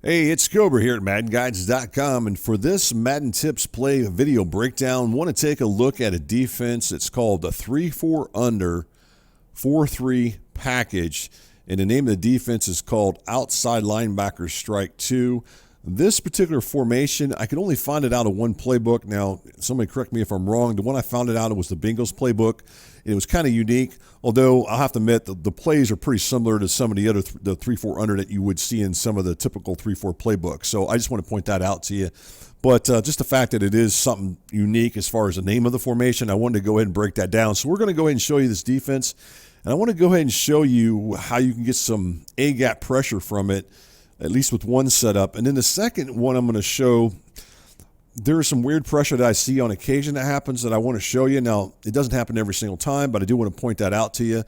Hey, it's Cobra here at MaddenGuides.com, and for this Madden Tips Play video breakdown, I want to take a look at a defense. It's called the 3-4 under 4-3 package, and the name of the defense is called Outside Linebacker Strike 2. This particular formation, I could only find it out of one playbook. Now, somebody correct me if I'm wrong. The one I found it out of was the Bengals playbook. It was kind of unique, although I'll have to admit the plays are pretty similar to some of the other the 3-4 under that you would see in some of the typical 3-4 playbooks. So I just want to point that out to you. But just the fact that it is something unique as far as the name of the formation, I wanted to go ahead and break that down. So we're going to go ahead and show you this defense, and I want to go ahead and show you how you can get some A-gap pressure from it, at least with one setup. And then the second one I'm going to show, there is some weird pressure that I see on occasion that happens that I want to show you. Now, it doesn't happen every single time, but I do want to point that out to you.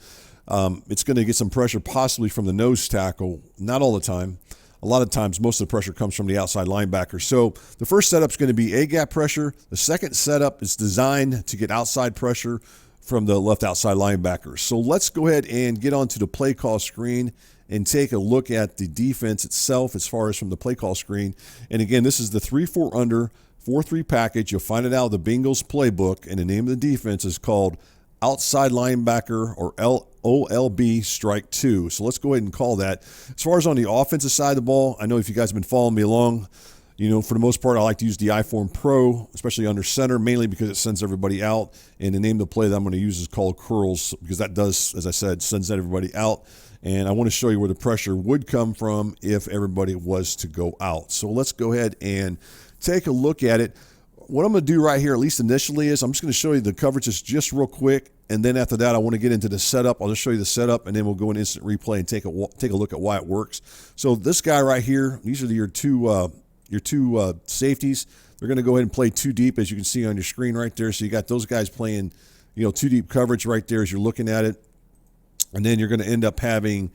It's going to get some pressure possibly from the nose tackle, not all the time. A lot of times, most of the pressure comes from the outside linebacker. So the first setup is going to be A-gap pressure. The second setup is designed to get outside pressure from the left outside linebacker. So let's go ahead and get onto the play call screen and take a look at the defense itself as far as from the play call screen. And again, this is the 3-4 under 4-3 package. You'll find it out of the Bengals playbook, and the name of the defense is called Outside Linebacker or LOLB Strike 2. So let's go ahead and call that. As far as on the offensive side of the ball, I know if you guys have been following me along, you know, for the most part, I like to use the I-Form Pro, especially under center, mainly because it sends everybody out. And the name of the play that I'm going to use is called curls, because that does, as I said, sends everybody out. And I want to show you where the pressure would come from if everybody was to go out. So let's go ahead and take a look at it. What I'm going to do right here, at least initially, is I'm just going to show you the coverages just real quick. And then after that, I want to get into the setup. I'll just show you the setup, and then we'll go in instant replay and take a look at why it works. So this guy right here, these are your two safeties. They're going to go ahead and play two deep, as you can see on your screen right there. So you got those guys playing, you know, two deep coverage right there as you're looking at it. And then you're going to end up having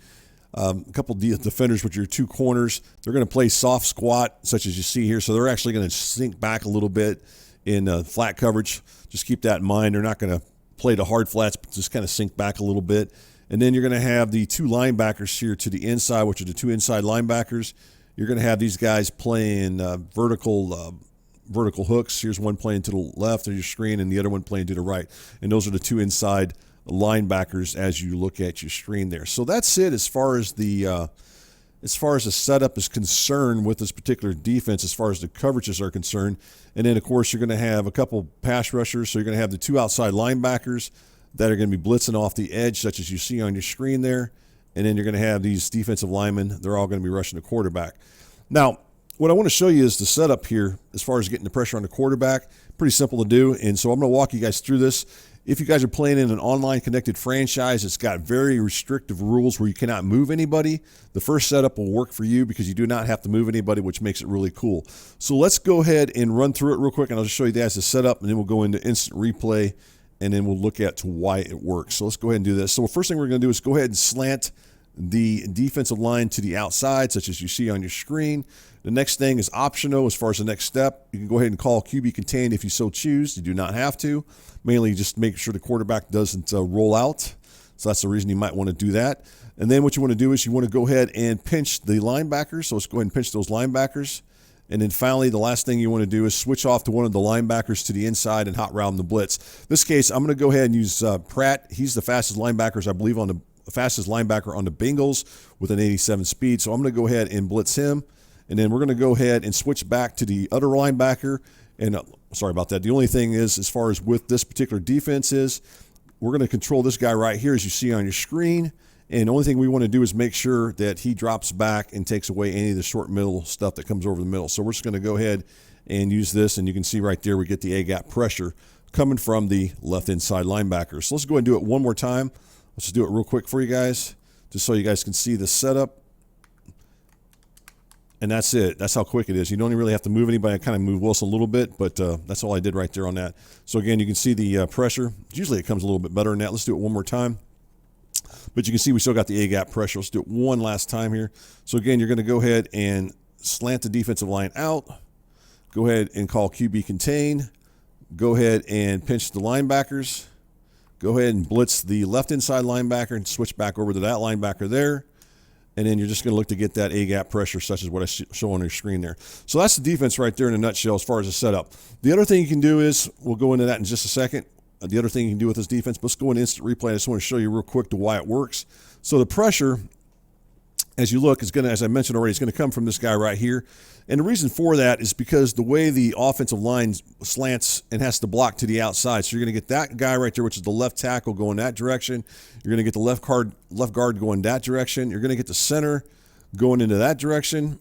a couple defenders with your two corners. They're going to play soft squat, such as you see here. So they're actually going to sink back a little bit in flat coverage. Just keep that in mind. They're not going to play the hard flats, but just kind of sink back a little bit. And then you're going to have the two linebackers here to the inside, which are the two inside linebackers. You're going to have these guys playing vertical hooks. Here's one playing to the left of your screen and the other one playing to the right. And those are the two inside linebackers as you look at your screen there. So that's it as far as the setup is concerned with this particular defense, as far as the coverages are concerned. And then, of course, you're going to have a couple pass rushers. So you're going to have the two outside linebackers that are going to be blitzing off the edge, such as you see on your screen there. And then you're going to have these defensive linemen. They're all going to be rushing the quarterback. Now, what I want to show you is the setup here as far as getting the pressure on the quarterback. Pretty simple to do. And so I'm going to walk you guys through this. If you guys are playing in an online connected franchise, it's got very restrictive rules where you cannot move anybody. The first setup will work for you because you do not have to move anybody, which makes it really cool. So let's go ahead and run through it real quick, and I'll just show you guys the setup, and then we'll go into instant replay, and then we'll look at why it works. So let's go ahead and do this. So the first thing we're going to do is go ahead and slant the defensive line to the outside, such as you see on your screen. The next thing is optional as far as the next step. You can go ahead and call QB contained if you so choose. You do not have to. Mainly just make sure the quarterback doesn't roll out. So that's the reason you might want to do that. And then what you want to do is you want to go ahead and pinch the linebackers. So let's go ahead and pinch those linebackers. And then finally, the last thing you want to do is switch off to one of the linebackers to the inside and hot route in the blitz. This case, I'm going to go ahead and use Pratt. He's the fastest linebacker, I believe, on the fastest linebacker on the Bengals with an 87 speed. So I'm going to go ahead and blitz him. And then we're going to go ahead and switch back to the other linebacker. And sorry about that. The only thing is, as far as with this particular defense is, we're going to control this guy right here, as you see on your screen. And the only thing we want to do is make sure that he drops back and takes away any of the short middle stuff that comes over the middle. So we're just going to go ahead and use this. And you can see right there, we get the A-gap pressure coming from the left inside linebacker. So let's go ahead and do it one more time. Let's just do it real quick for you guys, just so you guys can see the setup. And that's it. That's how quick it is. You don't really have to move anybody. I kind of moved Wilson a little bit, but that's all I did right there on that. So again, you can see the pressure. Usually it comes a little bit better than that. Let's do it one more time. But you can see we still got the A-gap pressure. Let's do it one last time here. So again, you're going to go ahead and slant the defensive line out. Go ahead and call QB contain. Go ahead and pinch the linebackers. Go ahead and blitz the left inside linebacker and switch back over to that linebacker there. and then you're just going to look to get that A-gap pressure, such as what I show on your screen there. So that's the defense right there in a nutshell as far as the setup. The other thing you can do is, we'll go into that in just a second, the other thing you can do with this defense, but let's go into instant replay. I just want to show you real quick to why it works. So the pressure, as you look, is going to, as I mentioned already, it's going to come from this guy right here. And the reason for that is because the way the offensive line slants and has to block to the outside. So you're going to get that guy right there, which is the left tackle, going that direction. You're going to get the left guard going that direction. You're going to get the center going into that direction.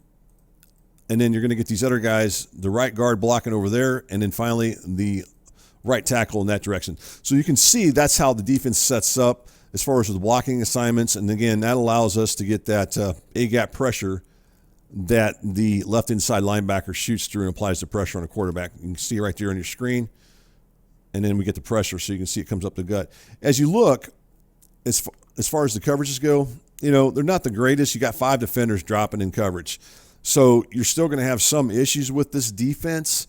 And then you're going to get these other guys, the right guard blocking over there, and then finally the right tackle in that direction. So you can see that's how the defense sets up as far as the blocking assignments. And again, that allows us to get that A-gap pressure that the left inside linebacker shoots through and applies the pressure on the quarterback. You can see right there on your screen. And then we get the pressure, so you can see it comes up the gut. As you look, as far as the coverages go, you know, they're not the greatest. You got 5 defenders dropping in coverage. So you're still going to have some issues with this defense,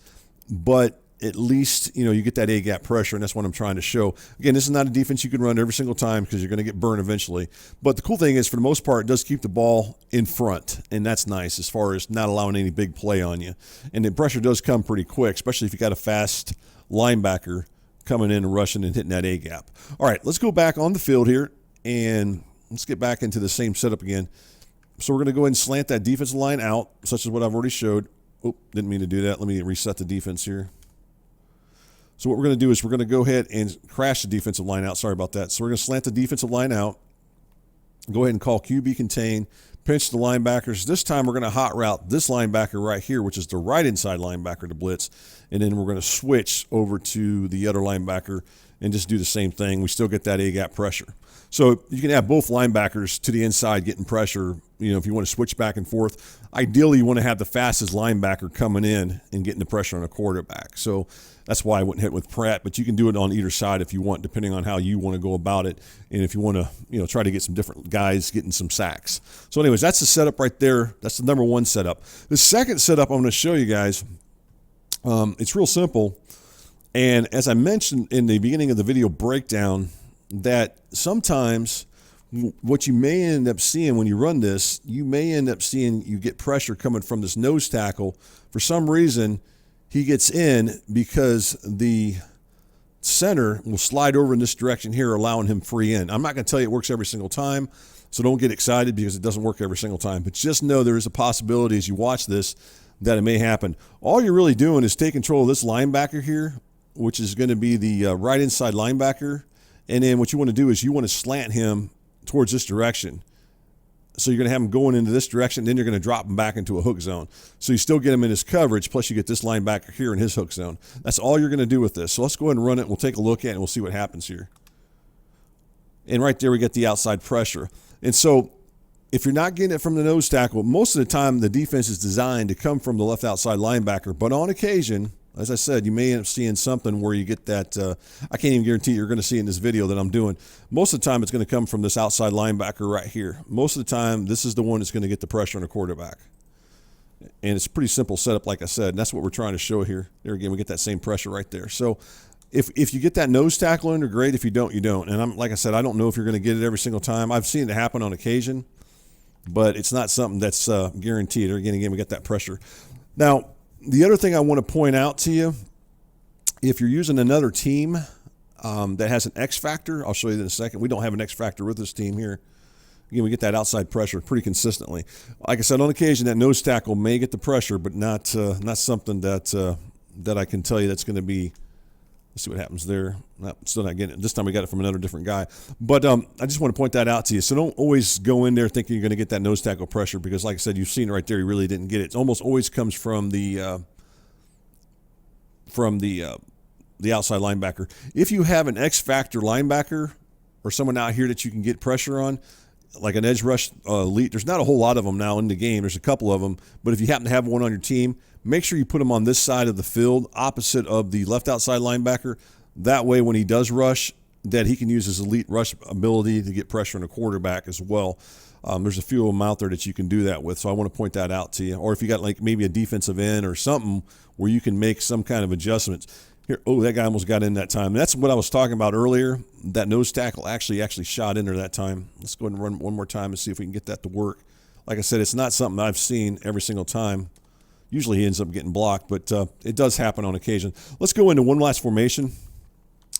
but at least, you know, you get that A-gap pressure, and that's what I'm trying to show. Again, this is not a defense you can run every single time because you're going to get burned eventually. But the cool thing is, for the most part, it does keep the ball in front, and that's nice as far as not allowing any big play on you. And the pressure does come pretty quick, especially if you got a fast linebacker coming in and rushing and hitting that A-gap. All right, let's go back on the field here, and let's get back into the same setup again. So we're going to go ahead and slant that defensive line out, such as what I've already showed. Oh, didn't mean to do that. Let me reset the defense here. So what we're going to do is we're going to go ahead and crash the defensive line out. Sorry about that. So we're going to slant the defensive line out. Go ahead and call QB contain. Pinch the linebackers. This time we're going to hot route this linebacker right here, which is the right inside linebacker to blitz. And then we're going to switch over to the other linebacker and just do the same thing. We still get that A-gap pressure. So you can have both linebackers to the inside getting pressure, you know, if you want to switch back and forth. Ideally, you want to have the fastest linebacker coming in and getting the pressure on a quarterback. So that's why I wouldn't hit with Pratt, but you can do it on either side if you want, depending on how you want to go about it. And if you want to, you know, try to get some different guys getting some sacks. So anyways, that's the setup right there. That's the number one setup. The second setup I'm going to show you guys, it's real simple. And as I mentioned in the beginning of the video breakdown, that sometimes what you may end up seeing when you run this, you may end up seeing you get pressure coming from this nose tackle. For some reason, he gets in because the center will slide over in this direction here, allowing him free in. I'm not going to tell you it works every single time, so don't get excited because it doesn't work every single time. But just know there is a possibility as you watch this that it may happen. All you're really doing is take control of this linebacker here, which is going to be the right inside linebacker. And then what you want to do is you want to slant him towards this direction. So you're going to have him going into this direction, then you're going to drop him back into a hook zone. So you still get him in his coverage, plus you get this linebacker here in his hook zone. That's all you're going to do with this. So let's go ahead and run it. We'll take a look at it, and we'll see what happens here. And right there we get the outside pressure. And so if you're not getting it from the nose tackle, most of the time the defense is designed to come from the left outside linebacker. But on occasion, as I said, you may end up seeing something where you get that, I can't even guarantee you're going to see in this video that I'm doing. Most of the time, it's going to come from this outside linebacker right here. Most of the time, this is the one that's going to get the pressure on a quarterback. And it's a pretty simple setup, like I said, and that's what we're trying to show here. There again, we get that same pressure right there. So if you get that nose tackle in, great. If you don't, you don't. And like I said, I don't know if you're going to get it every single time. I've seen it happen on occasion, but it's not something that's guaranteed. Or again, we get that pressure. Now, the other thing I want to point out to you, if you're using another team that has an X factor, I'll show you that in a second. We don't have an X factor with this team here. Again, we get that outside pressure pretty consistently. Like I said, on occasion, that nose tackle may get the pressure, but not something that I can tell you that's going to be. Let's see what happens there. No, still not getting it. This time we got it from another different guy. But I just want to point that out to you. So don't always go in there thinking you're going to get that nose tackle pressure because, like I said, you've seen it right there. You really didn't get it. It almost always comes from the outside linebacker. If you have an X factor linebacker or someone out here that you can get pressure on, like an edge rush elite, there's not a whole lot of them now in the game. There's a couple of them. But if you happen to have one on your team, make sure you put him on this side of the field, opposite of the left outside linebacker. That way, when he does rush, that he can use his elite rush ability to get pressure on a quarterback as well. There's a few of them out there that you can do that with, so I want to point that out to you. Or if you got like maybe a defensive end or something where you can make some kind of adjustments. Here, oh, that guy almost got in that time. That's what I was talking about earlier. That nose tackle actually shot in there that time. Let's go ahead and run one more time and see if we can get that to work. Like I said, it's not something I've seen every single time. Usually he ends up getting blocked, but it does happen on occasion. Let's go into one last formation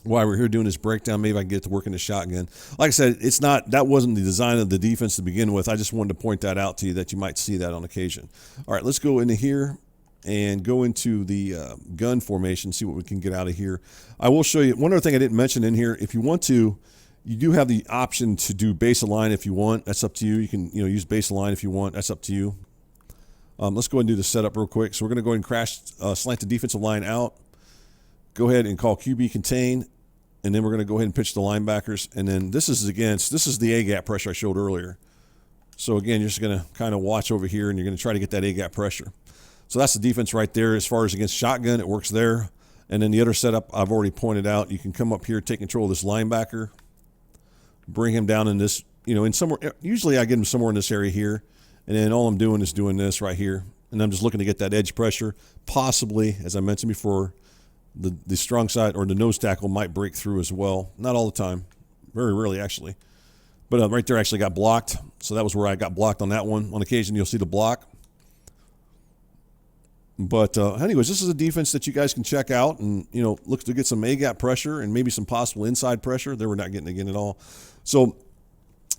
while we're here doing this breakdown. Maybe I can get to work in the shotgun. Like I said, that wasn't the design of the defense to begin with. I just wanted to point that out to you that you might see that on occasion. All right, let's go into here and go into the gun formation, see what we can get out of here. I will show you one other thing I didn't mention in here. If you want to, you do have the option to do base align if you want. That's up to you. You can use base align if you want. That's up to you. Let's go ahead and do the setup real quick. So we're going to go ahead and crash slant the defensive line out. Go ahead and call QB contain, and then we're going to go ahead and pitch the linebackers. And then this is the A-gap pressure I showed earlier. So again, you're just going to kind of watch over here, and you're going to try to get that A-gap pressure. So that's the defense right there. As far as against shotgun, it works there. And then the other setup I've already pointed out. You can come up here, take control of this linebacker, bring him down in this, in somewhere. Usually I get him somewhere in this area here. And then all I'm doing is doing this right here. And I'm just looking to get that edge pressure. Possibly, as I mentioned before, the strong side or the nose tackle might break through as well. Not all the time. Very rarely, actually. But right there actually got blocked. So that was where I got blocked on that one. On occasion, you'll see the block. But anyways, this is a defense that you guys can check out and, look to get some A-gap pressure and maybe some possible inside pressure. They were not getting again at all. So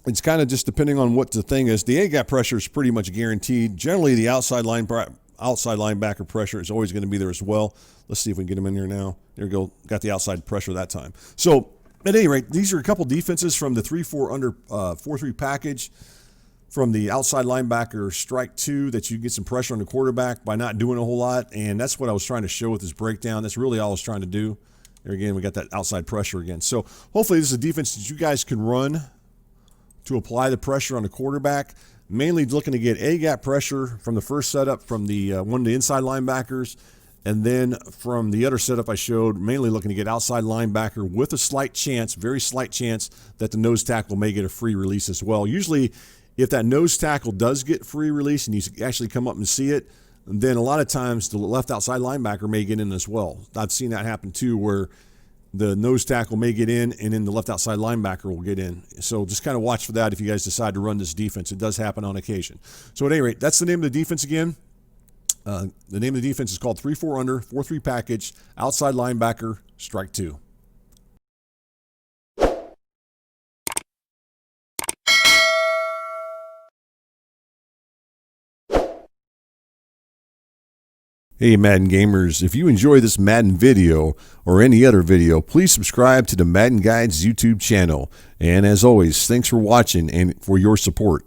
it's kind of just depending on what the thing is. The A-gap pressure is pretty much guaranteed. Generally, the outside linebacker pressure is always going to be there as well. Let's see if we can get him in here now. There we go. Got the outside pressure that time. So at any rate, these are a couple defenses from the 3-4 under 4-3 package. From the outside linebacker strike 2 that you get some pressure on the quarterback by not doing a whole lot. And that's what I was trying to show with this breakdown. That's really all I was trying to do. There again, we got that outside pressure again. So hopefully this is a defense that you guys can run to apply the pressure on the quarterback. Mainly looking to get A-gap pressure from the first setup from the one of the inside linebackers. And then from the other setup I showed, mainly looking to get outside linebacker with a slight chance, very slight chance, that the nose tackle may get a free release as well. Usually, if that nose tackle does get free release and you actually come up and see it, then a lot of times the left outside linebacker may get in as well. I've seen that happen too, where the nose tackle may get in and then the left outside linebacker will get in. So just kind of watch for that if you guys decide to run this defense. It does happen on occasion. So at any rate, that's the name of the defense again. The name of the defense is called 3-4 under, 4-3 package, outside linebacker, strike 2. Hey Madden gamers, if you enjoy this Madden video or any other video, please subscribe to the Madden Guides YouTube channel. And as always, thanks for watching and for your support.